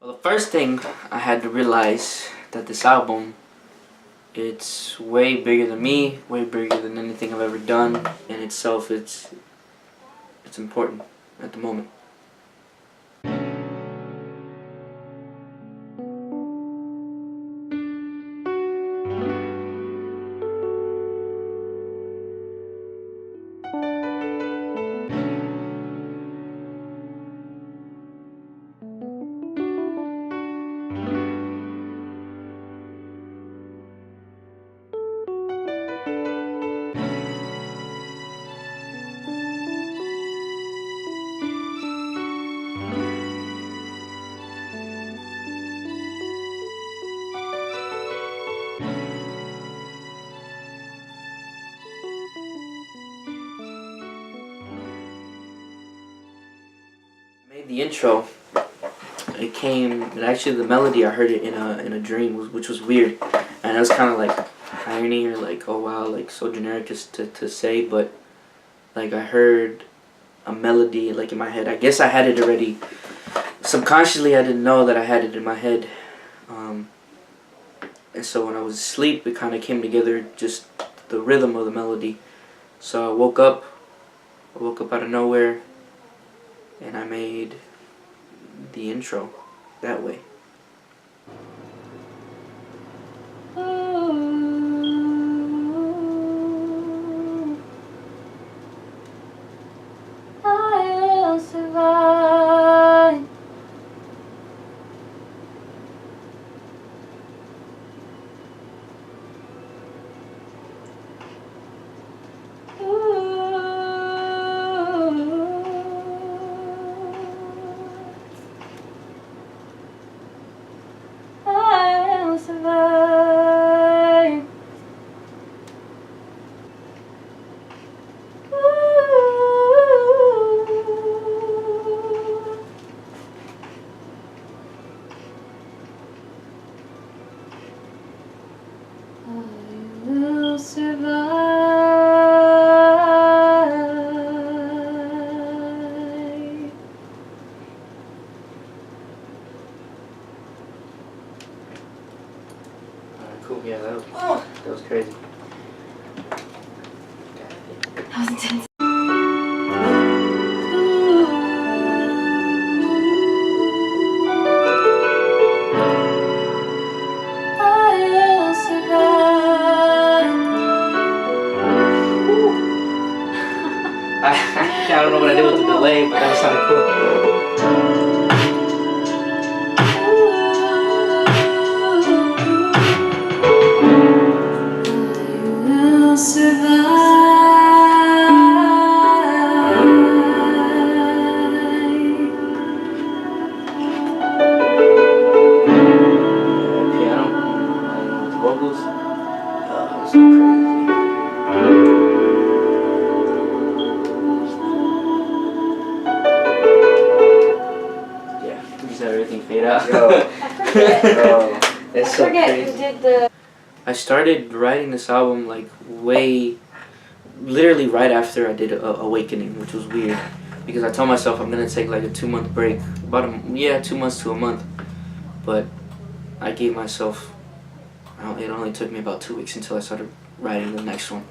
Well, the first thing I had to realize that this album, it's way bigger than me, way bigger than anything I've ever done. In itself, it's important at the moment. Made the intro. Actually the melody, I heard it in a dream, which was weird, and it was kind of like irony, or like, oh wow, like so generic just to say, but like I heard a melody like in my head. I guess I had it already subconsciously. I didn't know that I had it in my head, and so when I was asleep, it kind of came together, just the rhythm of the melody. So I woke up out of nowhere, and I made the intro that way. Cool, yeah, that was crazy. That was intense. I don't know what I did with the delay, but that sounded cool. Everything fade out. It's so crazy. I started writing this album like literally right after I did Awakening, which was weird because I told myself I'm gonna take like a 2-month break, 2 months to a month, but I gave myself. It only took me about 2 weeks until I started writing the next one.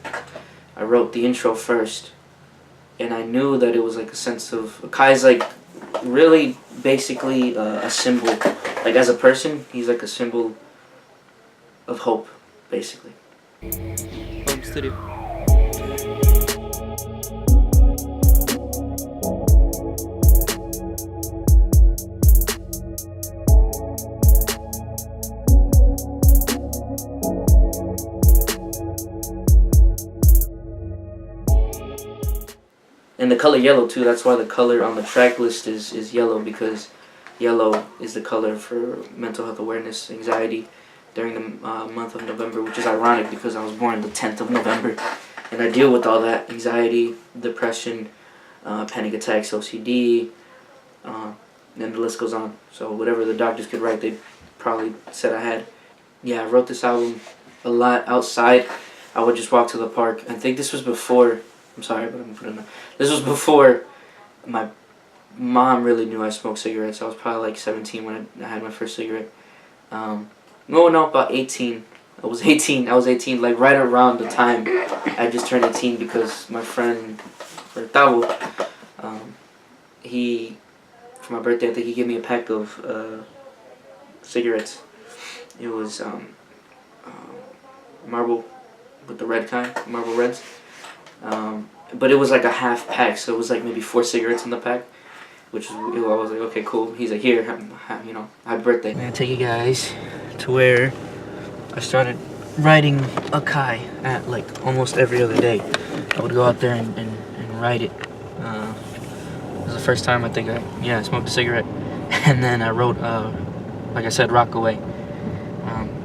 I wrote the intro first, and I knew that it was like a sense of Akai's like really basically a symbol. Like as a person, he's like a symbol of hope, basically. Home studio. And the color yellow too, that's why the color on the track list is yellow, because yellow is the color for mental health awareness, anxiety during the month of November, which is ironic because I was born the 10th of November. And I deal with all that, anxiety, depression, panic attacks, OCD, and the list goes on. So whatever the doctors could write, they probably said I had. Yeah, I wrote this album a lot outside. I would just walk to the park. I think this was before, I'm sorry, but I'm putting that. This was before my mom really knew I smoked cigarettes. I was probably like 17 when I had my first cigarette. No, about 18. I was 18, like right around the time I just turned 18, because my friend, Tavo, he, for my birthday, I think he gave me a pack of cigarettes. It was Marble, with the red kind, Marble Reds. But it was like a half pack, so it was like maybe 4 cigarettes in the pack, which was, I was like, okay, cool. He's like, here, happy birthday. I'm gonna take you guys to where I started riding Akai at like almost every other day. I would go out there and ride it. It was the first time I think I smoked a cigarette, and then I wrote, like I said, Rockaway.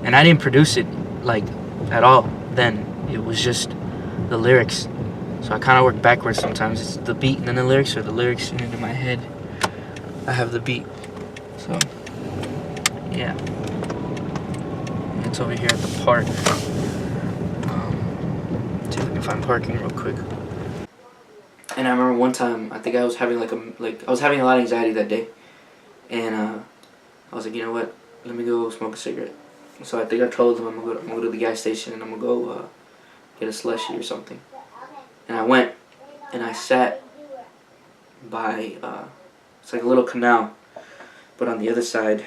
And I didn't produce it like at all then. It was just the lyrics. So I kind of work backwards sometimes. It's the beat and then the lyrics, or the lyrics and into my head I have the beat. So yeah, it's over here at the park. See if I can find parking real quick. And I remember one time, I think I was having I was having a lot of anxiety that day, and I was like, you know what? Let me go smoke a cigarette. So I think I told them I'm gonna go to the gas station and I'm gonna go get a slushie or something. And I went and I sat by it's like a little canal, but on the other side,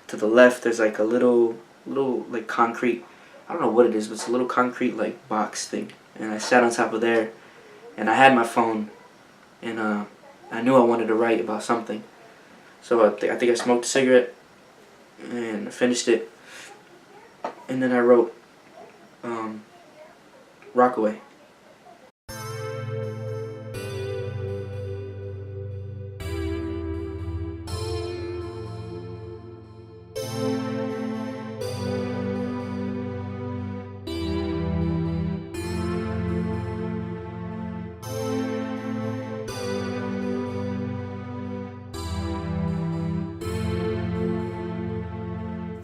to the left, there's like a little like concrete. I don't know what it is, but it's a little concrete like box thing. And I sat on top of there, and I had my phone, and I knew I wanted to write about something. So I think I smoked a cigarette, and I finished it, and then I wrote Rockaway.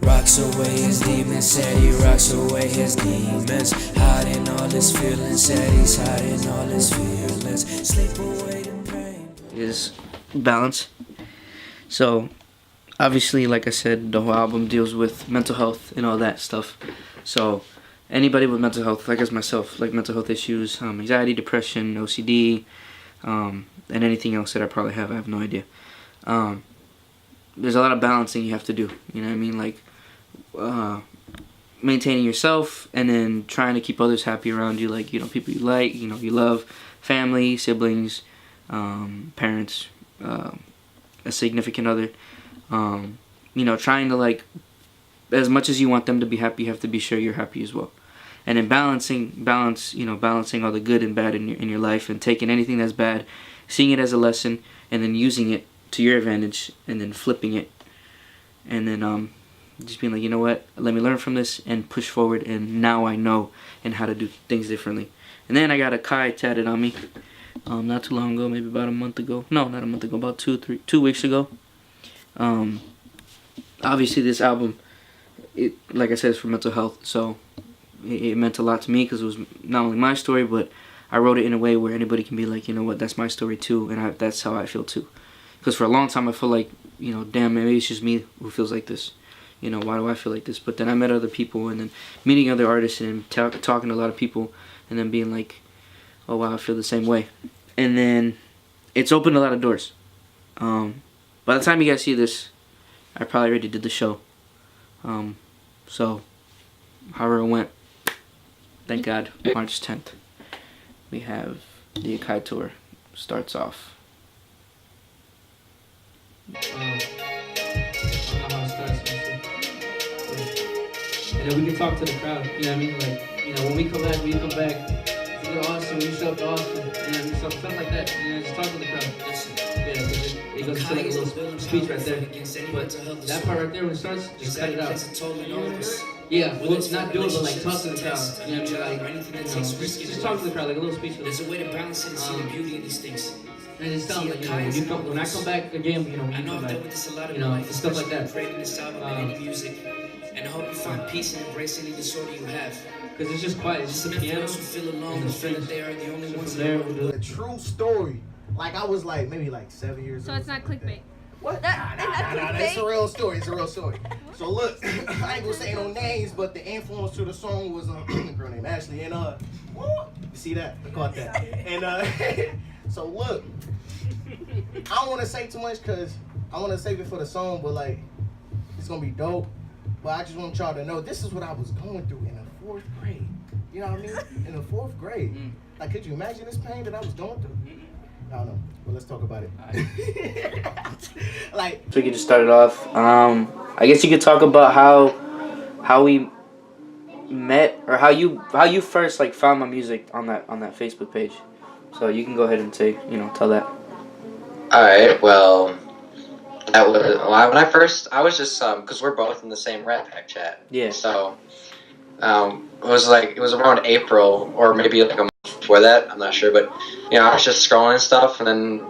Rocks away his demons, said he rocks away his demons. Hiding all his feelings, said he's hiding all his feelings. Sleep away the pain. Is balance. So obviously, like I said, the whole album deals with mental health and all that stuff. So anybody with mental health, like as myself, like mental health issues, anxiety, depression, OCD, and anything else that I probably have, I have no idea. There's a lot of balancing you have to do. You know what I mean? Like maintaining yourself and then trying to keep others happy around you, like, people you like, you love, family, siblings, parents, a significant other. Trying to, like, as much as you want them to be happy, you have to be sure you're happy as well. And then balancing all the good and bad in your life, and taking anything that's bad, seeing it as a lesson, and then using it to your advantage, and then flipping it, and then just being like, you know what, let me learn from this and push forward, and now I know and how to do things differently. And then I got Akai tatted on me not too long ago, maybe about a month ago. No, not a month ago, about 2 weeks ago. Obviously this album, it, like I said, is for mental health, so it meant a lot to me, because it was not only my story, but I wrote it in a way where anybody can be like, you know what, that's my story too, and that's how I feel too. Because for a long time I feel like, damn, maybe it's just me who feels like this. Why do I feel like this? But then I met other people, and then meeting other artists, and talking to a lot of people, and then being like, oh wow, I feel the same way. And then it's opened a lot of doors. By the time you guys see this, I probably already did the show. So, however it went, thank God, March 10th, we have the Akai tour starts off. And then we can talk to the crowd, you know what I mean? Like, when we come back, you go to Austin, you show up to Austin, stuff like that. Just talk to the crowd. Yeah, it goes into like a little speech right there. But that part right there, when it starts, just cut it out. Yeah, well, it's not do it, but like talk to the crowd. You know what I mean? Like, just talk to the crowd, like a little speech. There's a way to balance it and see the beauty in these things. And just tell them, like, when I come back again, when you come back, and stuff like that. Creating this album and any music. And I hope you find peace and embrace any disorder you have. Because it's just quiet, it's just a piano. Those who feel alone and feel that they are the only ones there. A true story Like I was like maybe like 7 years old. So it's not clickbait. What? Nah, it's a real story. It's a real story. So look, I ain't gonna say no names, but the influence to the song was a girl named Ashley, and you see that? I caught that. And so look, I don't want to say too much because I want to save it for the song, but like it's gonna be dope. But I just want y'all to know this is what I was going through in the 4th grade. You know what I mean? In the 4th grade. Like, could you imagine this pain that I was going through? I don't know. Well, let's talk about it. Like, So we could just start it off. I guess you could talk about how we met, or how you first like found my music on that Facebook page. So you can go ahead and say, tell that. Alright, well, that was when I was just because we're both in the same Rat Pack chat. Yeah. So it was around April or maybe like a month before that. I'm not sure, but I was just scrolling and stuff, and then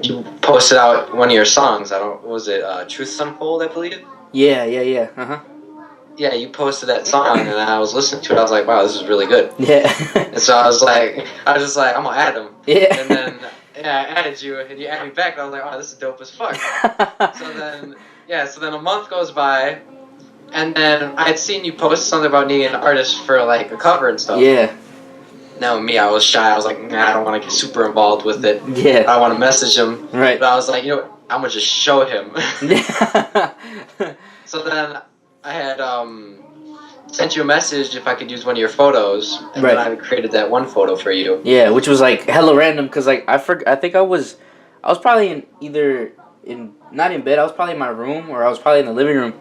you posted out one of your songs. What was it? Truth Unfold, I believe. Yeah. Yeah, you posted that song, and I was listening to it. I was like, wow, this is really good. Yeah. And so I was just like, I'm gonna add him. Yeah. And then I added you, and you added me back, and I was like, oh, this is dope as fuck. So then a month goes by, and then I had seen you post something about needing an artist for like a cover and stuff. Yeah. Now me, I was shy. I was like, nah, I don't want to get super involved with it. Yeah. I want to message him. Right. But I was like, I'm gonna just show him. Yeah. So then I had sent you a message if I could use one of your photos, and Right. then I created that one photo for you. Yeah, which was like hella random because like I think I was probably not in bed. I was probably in my room, or I was probably in the living room,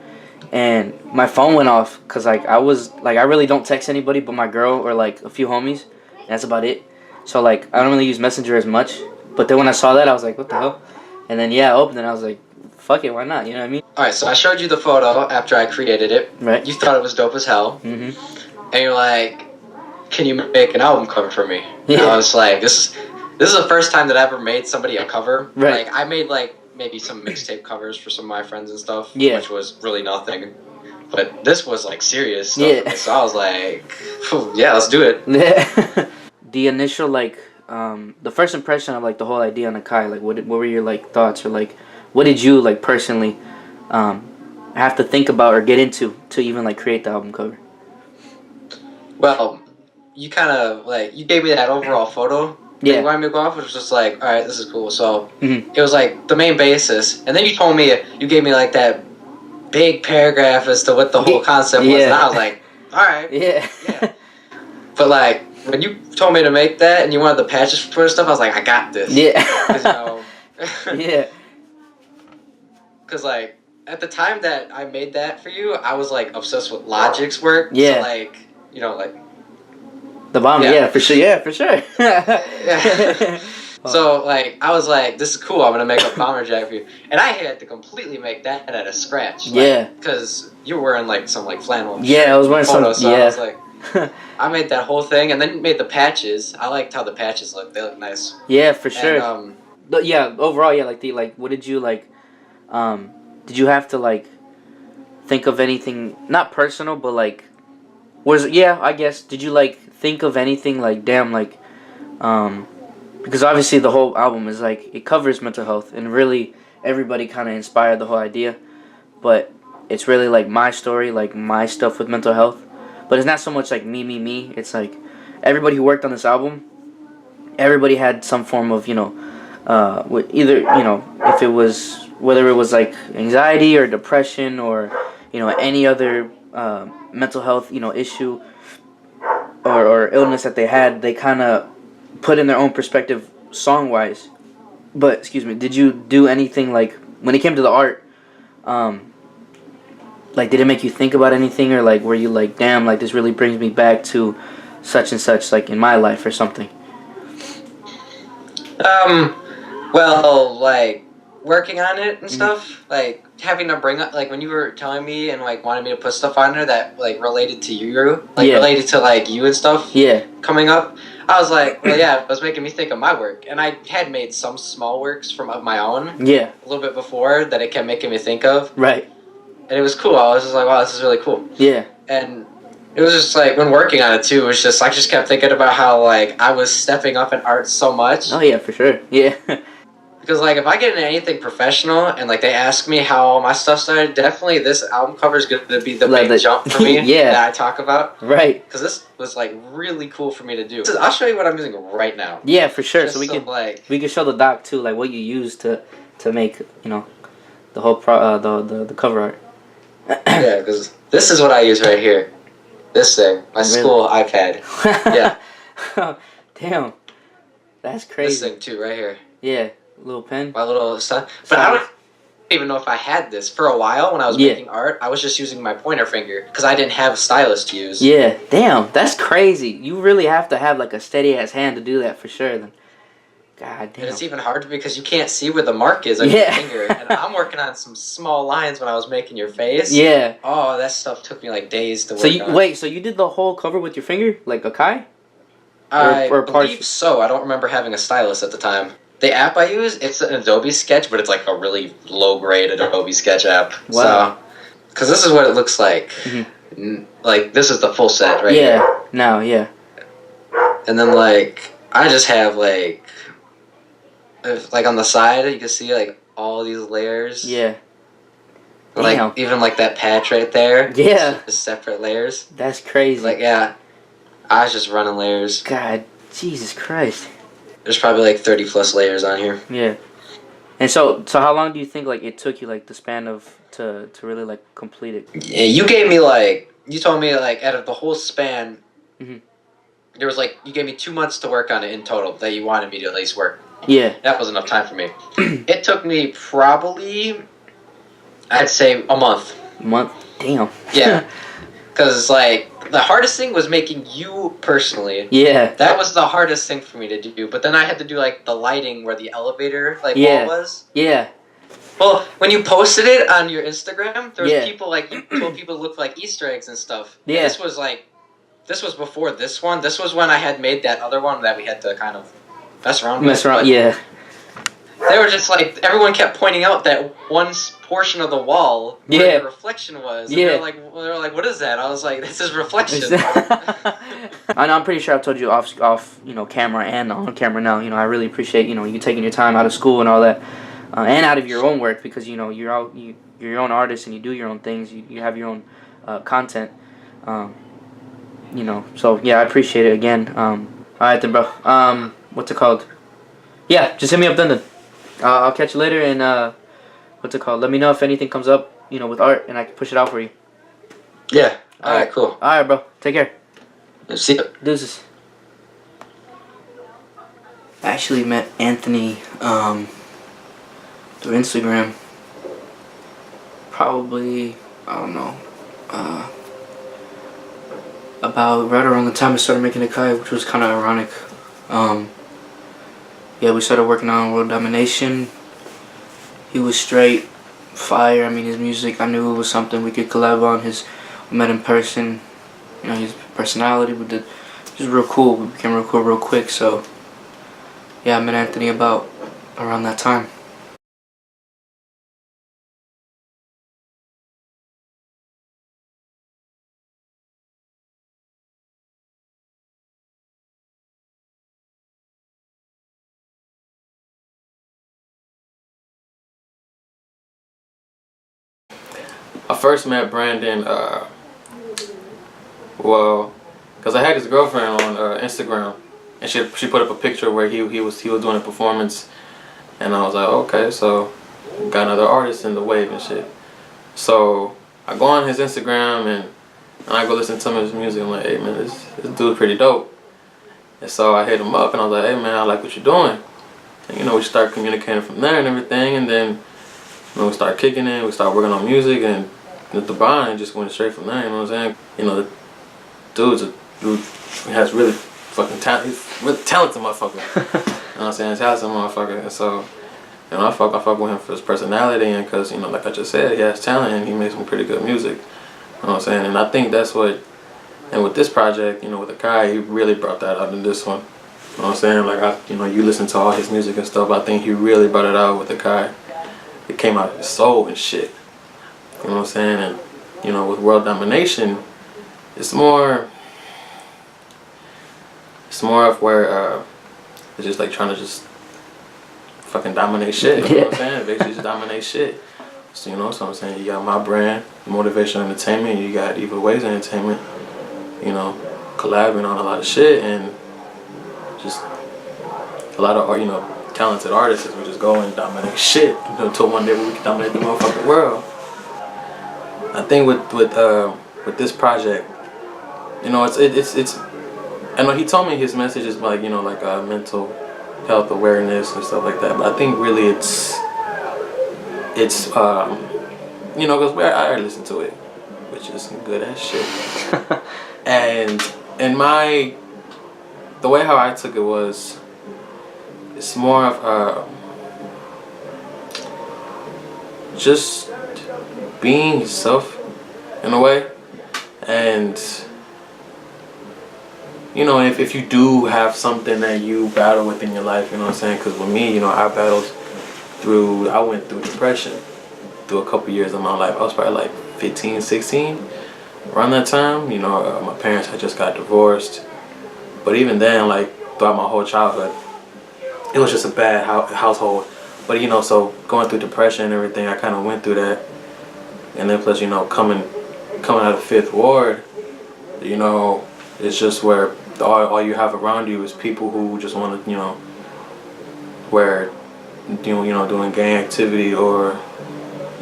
and my phone went off because like I really don't text anybody but my girl or like a few homies, and that's about it. So like I don't really use Messenger as much. But then when I saw that, I was like, what the hell? And then I opened it, and I was like, fuck it, why not? You know what I mean? Alright, so I showed you the photo after I created it. Right. You thought it was dope as hell. Mm-hmm. And you're like, can you make an album cover for me? Yeah. And I was like, this is the first time that I ever made somebody a cover. Right. Like, I made like maybe some mixtape covers for some of my friends and stuff. Yeah. Which was really nothing. But this was like serious stuff. Yeah. So I was like, yeah, let's do it. The initial like the first impression of like the whole idea on Akai, like what were your like thoughts, or like what did you like personally have to think about or get into to even like create the album cover? Well, you kind of like, you gave me that overall photo. Yeah. You wanted me to go off, which was just like, all right, this is cool. So Mm-hmm. it was like the main basis, and then you gave me like that big paragraph as to what the whole concept was, and I was like, all right, Yeah. But like when you told me to make that and you wanted the patches for stuff, I was like, I got this. Yeah. 'Cause, Yeah. Because like at the time that I made that for you, I was like obsessed with Logic's work. Yeah. So like like. The bomb, Yeah. yeah, for sure, Yeah. So like I was like, this is cool. I'm gonna make a bomber jacket for you, and I had to completely make that at a scratch. Like, Yeah. Because you were wearing like some like flannel. Yeah, I was wearing photo, some. so Yeah. I was like, I made that whole thing, and then made the patches. I liked how the patches look. They look nice. Yeah, for sure. And, But yeah, overall, yeah, like what did you like? Did you have to like think of anything, not personal, but like, I guess, did you like think of anything like, damn, like, because obviously the whole album is like, it covers mental health, and really everybody kind of inspired the whole idea, but it's really like my story, like my stuff with mental health, but it's not so much like me, it's like everybody who worked on this album, everybody had some form of, either, if it was, whether it was like anxiety or depression or, any other mental health, issue or illness that they had, they kind of put in their own perspective song-wise. But, excuse me, did you do anything like, when it came to the art, like, did it make you think about anything, or like, were you like, damn, like, this really brings me back to such and such, like, in my life or something? Well, like working on it and stuff, like having to bring up, like when you were telling me and like wanted me to put stuff on there that like related to you, like related to like you and stuff. Yeah. Coming up, I was like, well, yeah, it was making me think of my work, and I had made some small works of my own. Yeah. A little bit before that, it kept making me think of. Right. And it was cool. I was just like, wow, this is really cool. Yeah. And it was just like when working on it too. It was just I just kept thinking about how like I was stepping up in art so much. Oh yeah, for sure. Yeah. Because like if I get into anything professional and like they ask me how all my stuff started, definitely this album cover is going to be the Like big jump for me yeah. that I talk about. Right. Because this was like really cool for me to do. I'll show you what I'm using right now. Yeah, for sure. Just So we so, could like we could show the doc too, like what you use to make the whole the cover art. yeah, because this is what I use right here. This thing, my Really? school iPad. Yeah. Damn. That's This crazy. thing too, right here. Yeah. Little pen. My little son. But I don't even know if I had this for a while when I was Yeah. making art. I was just using my pointer finger because I didn't have a stylus to use. Yeah. Damn. That's crazy. You really have to have like a steady ass hand to do that for sure. Then. God damn. And it's even harder because you can't see where the mark is on your Yeah. finger. And I'm working on some small lines when I was making your face. Yeah. Oh, that stuff took me like days to work So you on. wait. So you did the whole cover with your finger, like Akai? I or believe so. I don't remember having a stylus at the time. The app I use, it's an Adobe Sketch, but it's like a really low-grade Adobe Sketch app. Wow. So, because this is what it looks like. Like, this is the full set right Yeah. here. No. Yeah. And then, like, I just have, like on the side, you can see, like, all these layers. Yeah. Like, Damn. even, like, that patch right there. Yeah. It's just separate layers. That's crazy. Like, yeah. I was just running layers. God, Jesus Christ. There's probably, like, 30 plus layers on here. Yeah. And so how long do you think like it took you like the span of to really like complete it? Yeah, you gave me like you told me like out of the whole span, Mhm. there was like you gave me 2 months to work on it in total that you wanted me to at least work. Yeah. That was enough time for me. It took me probably, I'd say a month. Month. Damn. Yeah, because like the hardest thing was making you personally. Yeah. That was the hardest thing for me to do. But then I had to do like the lighting where the elevator like Yeah. wall was. Yeah. Well, when you posted it on your Instagram, there was Yeah. people like you told people to look for, like Easter eggs and stuff. Yeah. And this was before this one. This was when I had made that other one that we had to kind of mess around with. Mess around. But Yeah. They were just like everyone kept pointing out that one portion of the wall where Yeah. the reflection was. And Yeah. They're like, what is that? I was like, this is reflection. I know. I'm pretty sure I've told you off camera and on camera now. I really appreciate you taking your time out of school and all that, and out of your own work because you're you're your own artist and you do your own things. You have your own content. So yeah, I appreciate it again. All right then, bro. What's it called? Yeah, just hit me up then. I'll catch you later and what's it called? Let me know if anything comes up, with art and I can push it out for you. Yeah. All right. Cool. All right, bro. Take care. See ya. Deuces. I actually met Anthony through Instagram. Probably, I don't know, about right around the time I started making Akai, which was kind of ironic. Yeah, we started working on World Domination. He was straight fire. I mean, his music, I knew it was something we could collab on. We met in person. His personality, we did just real cool. We became real cool real quick. So, yeah, I met Anthony about around that time. I first met Brandon, because I had his girlfriend on Instagram, and she put up a picture where he was doing a performance, and I was like, okay, so got another artist in the wave and shit. So I go on his Instagram and I go listen to some of his music. I'm like, hey man, this dude's pretty dope. And so I hit him up and I was like, hey man, I like what you're doing. And we start communicating from there and everything, and then we start kicking it, we start working on music, and the bond just went straight from there, you know what I'm saying? The dude has really fucking talent. He's a really talented motherfucker. You know what I'm saying? Talented motherfucker. And so, I fuck with him for his personality and because, like I just said, he has talent and he makes some pretty good music. You know what I'm saying? And I think that's what, and with this project, with Akai, he really brought that out in this one. You know what I'm saying? Like, you listen to all his music and stuff, I think he really brought it out with Akai. It came out of his soul and shit. You know what I'm saying? And, with World Domination, it's more of where it's just like trying to just fucking dominate shit. You know what I'm saying? Basically just dominate shit. So you know, so I'm saying you got my brand, Motivational Entertainment. You got Either Ways Entertainment. You know, collaborating on a lot of shit and just a lot of talented artists. We just go and dominate shit until one day we can dominate the motherfucking world. I think with this project, you know, it's. I know he told me his message is like mental health awareness and stuff like that. But I think really it's because I listen to it, which is good as shit. And the way how I took it was, it's more of just being yourself in a way. And you know, if you do have something that you battle with in your life, you know what I'm saying? Because with me, you know, I went through depression through a couple years of my life. I was probably like 15, 16 around that time. You know, my parents had just got divorced. But even then, like, throughout my whole childhood, it was just a bad household. But, you know, so going through depression and everything, I kind of went through that. And then plus, you know, coming out of Fifth Ward, you know, it's just where all you have around you is people who just want to, you know, doing gang activity or,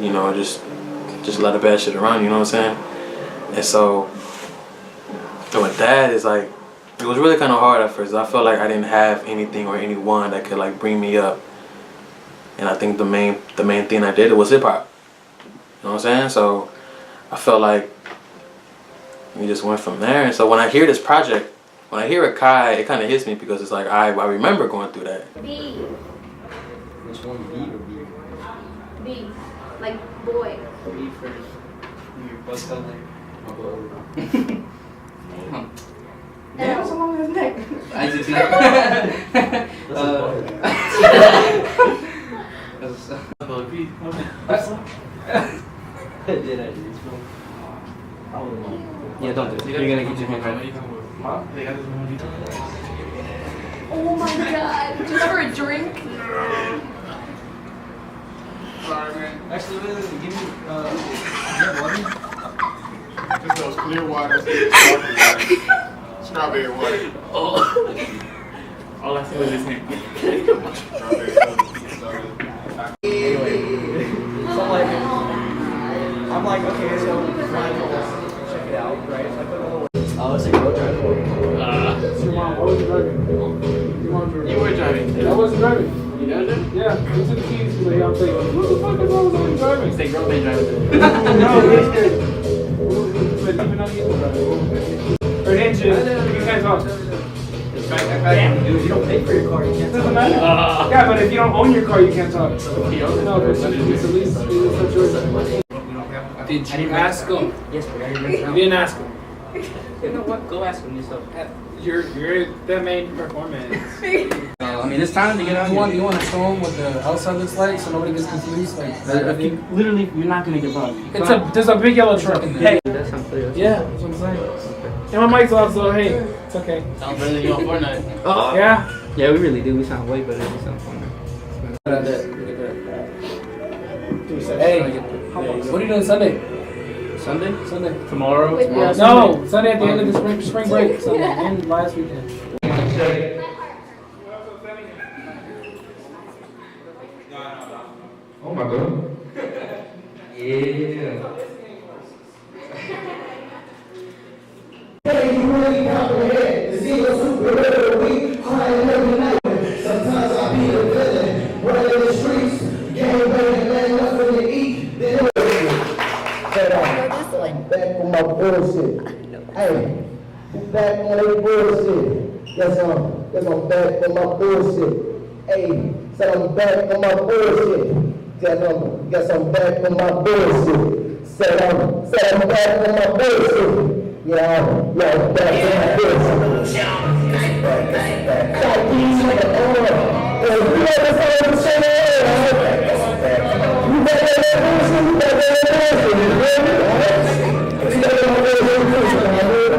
you know, just a lot of bad shit around you, you know what I'm saying? And so, with that, it's like, it was really kind of hard at first. I felt like I didn't have anything or anyone that could like bring me up. And I think the main thing I did was hip hop. You know what I'm saying? So I felt like we just went from there. And so when I hear this project, when I hear Akai, it kind of hits me because it's like I remember going through that. B. Which one, B or B? B. Like boy. B first. Your bus color. Damn, so long as his neck. I just Did I do this film? Yeah, don't do it. You're gonna get your hand ready. Oh my god. Just for a drink? Sorry, man. Actually, give me water. Just those clear waters, strawberry water. Oh. All I see was his hand. Anyway, so I'm like, okay, so check it out, right? It's like a little. Oh, it's a go drive. Your mom, what was driving? Your mom driving. You were driving. I wasn't driving. You know that? Yeah, we took the keys. He's like, yeah, I'm taking. What the fuck is wrong with me driving? Say girl may drive it. No, it's good. But even though you can drive. Or engine, you can't talk. Damn, dude, you don't pay for your car, you can't. Doesn't matter. Yeah, but if you don't own your car, you can't talk. No, but it's at least it's your choice. Did you ask him? Yes, we already You rented didn't ask him. You know what? Go ask him yourself. You're the main performance. I mean, it's time to get on. You want to show them what the outside looks like so nobody gets confused? Like, Literally, you're not gonna get bugged. there's a big yellow truck. Hey. That sounds clear. Yeah, that's what I'm saying. And my mic's off, so hey, it's okay. Sounds better than you on Fortnite. Yeah? Yeah, we really do. We sound way better than we sound on Hey, what are you doing Sunday? Sunday? Tomorrow? Wait, Tomorrow? No, Sunday at the end of the spring break. Sunday, and last weekend. Oh my god. Yeah. Back from my bullshit. Hey, back on that bullshit. Yes, I'm back from my bullshit. Hey, said I'm back from my bullshit. Guess I'm back from my bullshit. Said I'm back from my bullshit. Yeah, I'm back from my bullshit. Like these niggas, you never saw the shit. You better let bullshit, you better let bullshit. You know what I'm saying?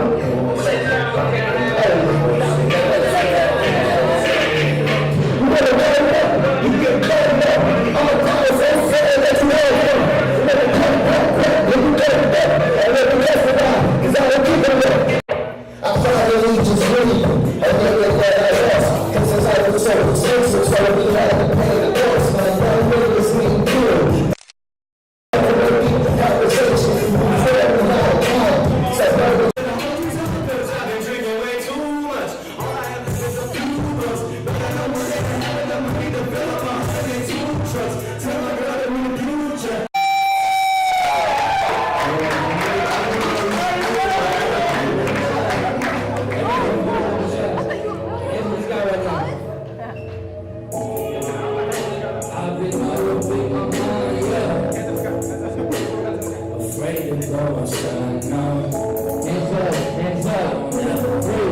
it go, son, no. Hands up, never breathe.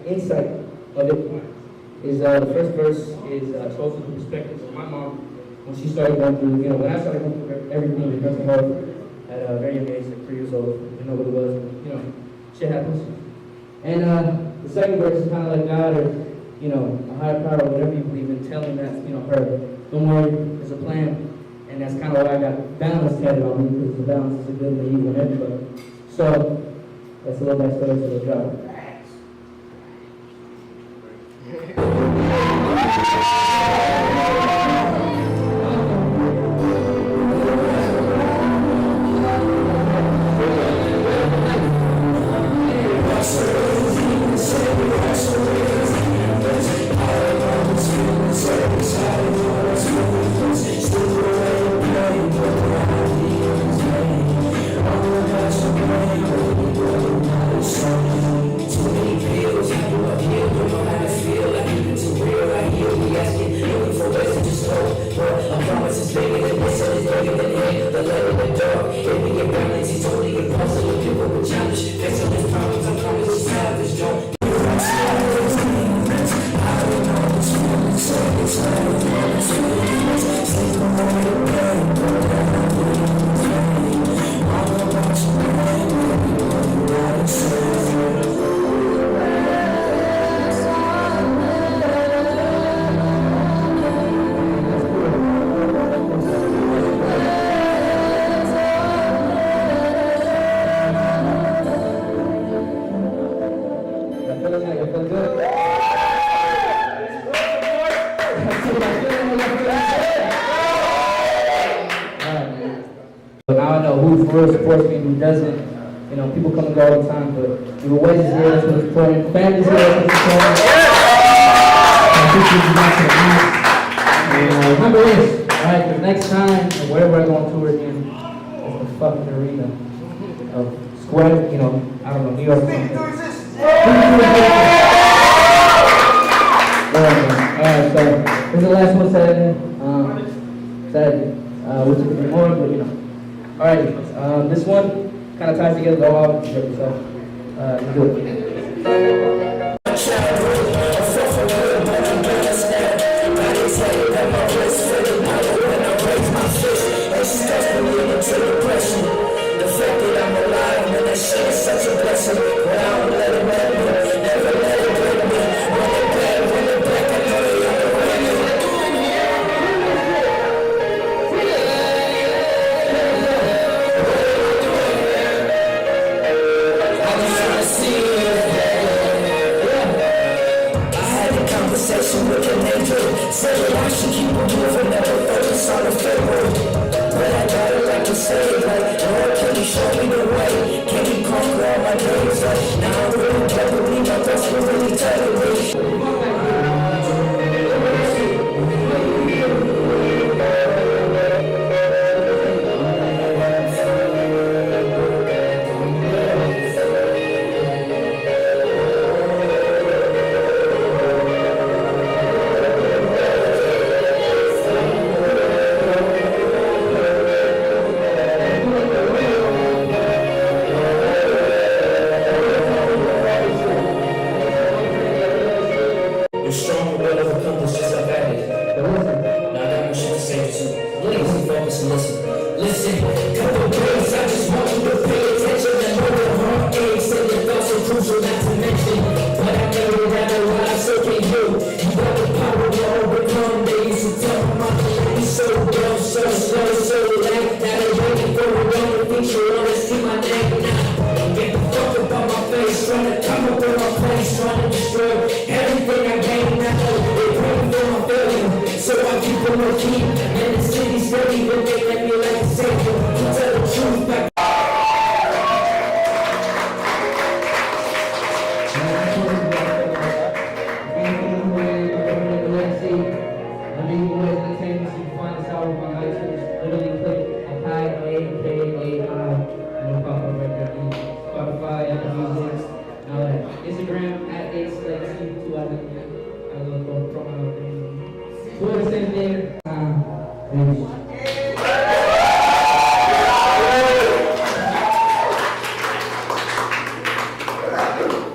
Insight of it is the first verse is told from the perspective of my mom when she started going through, when I started going through everything with mental health at a very young age, like 3 years old, what it was, shit happens. And the second verse is kind of like God or, a higher power or whatever you believe in, telling that, her, don't worry, there's a plan. And that's kind of why I got balance tatted on me, because the balance is a good and the evil in everybody. So, that's a little backstory to the drop. Now I know who real supports me, who doesn't. People come and go all the time, but your ways is here, that's what's important. Family's here, that's what's important. And remember this, alright, the next time, or wherever I go on tour again, it's the fucking arena of Square, I don't know, New York. Alright, so this is the last one Saturday. Which could be more, but Alright, this one kind of ties together the whole album together, so let's do it.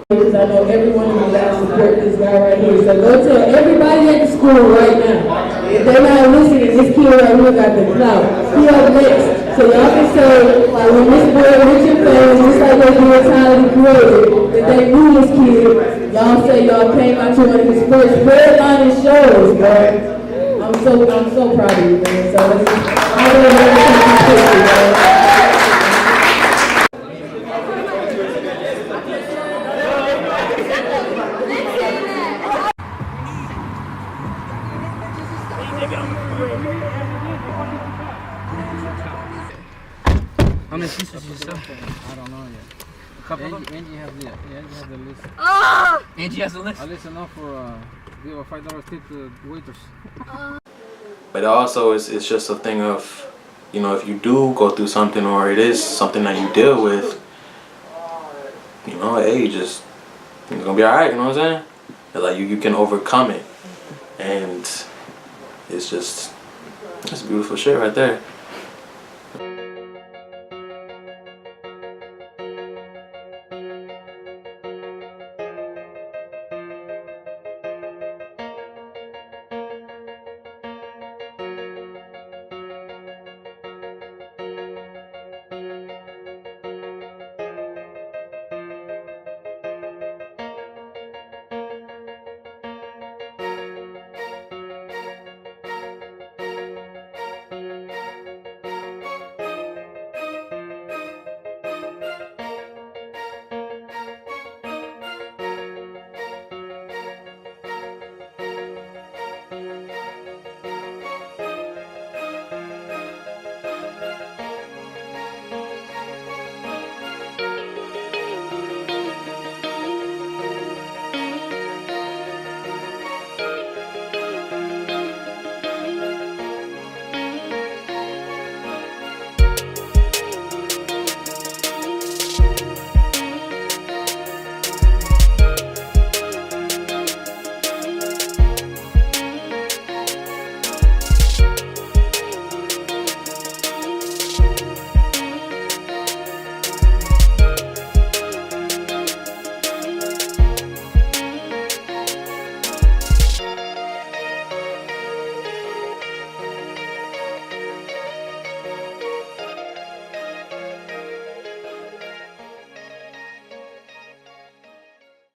Because I know everyone in the lab support this guy right here. So go tell everybody at the school right now. If they're not listening, this kid right know who got the clout. He up next. So y'all can say, like, when this boy Richard fans, just like they do Tyler the Creator, that they knew this kid, y'all say y'all came out to one of his first redlining shows, bro. I'm so proud of you, man. So I really want to take you quickly, man. How many pieces you sell? I don't know yet. A couple of them? Angie has the list. Angie has the list? I listen up for give a $5 tip to the waiters. But also it's just a thing of, you know, if you do go through something or it is something that you deal with, you know, hey, just it's gonna be alright, you know what I'm saying? Like you can overcome it. And it's beautiful shit right there.